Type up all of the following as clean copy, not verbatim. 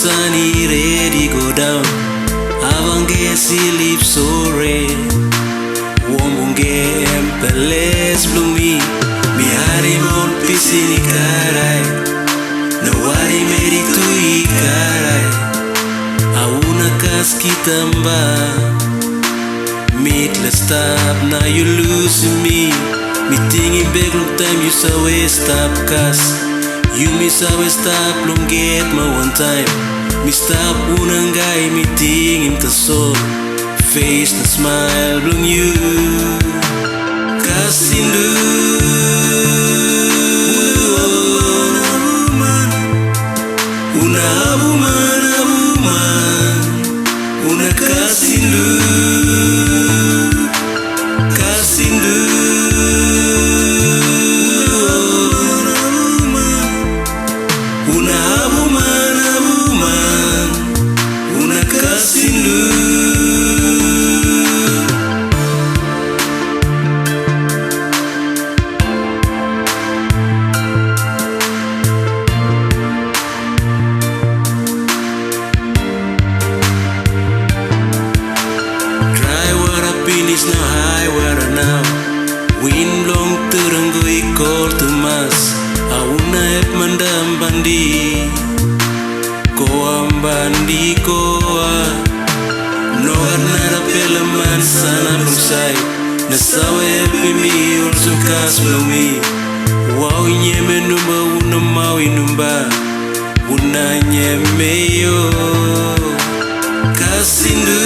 sunny ready go down. Avange sleep so red. Womunge empeles blumi. Mi hari mon pisini karai. No wari meri tu ikarai. Auna kas kitamba. Meet let's stop now you losing me. Me thinking back long time you saw we stop cause you miss how we stop long get my one time. Me stop unangai me thinking kaso face and smile long you kasindu una abuman una kasindu It's no high water now. Wind long turun go ikor tumas. Auna et mandam bandi. Koam bandi koa. No nara pelaman sana lumsai. Nasawe pimi ursu kas blumi. Wow nyeme numba una mawi numba. Una nyeme yo. Kasindu.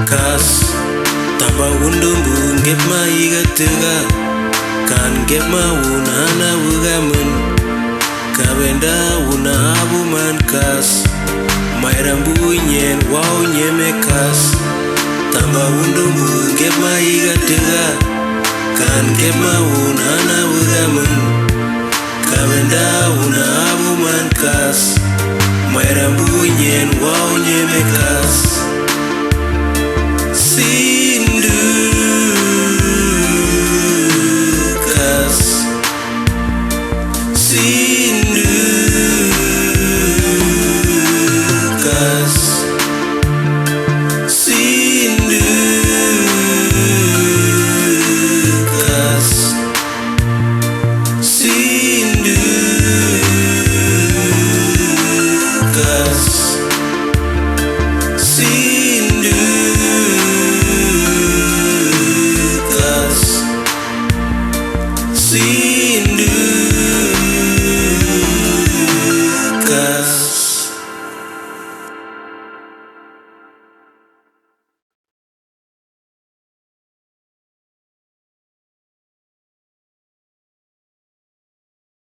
Kas taba undumbu get ma iga tega kan get ma unana ugamun kabenda una abuman kas mairambu nyen wow nyeme kas taba undumbu get ma iga tega kan get ma unana ugamun kabenda una abuman kas mairambu nyen wow nyeme kas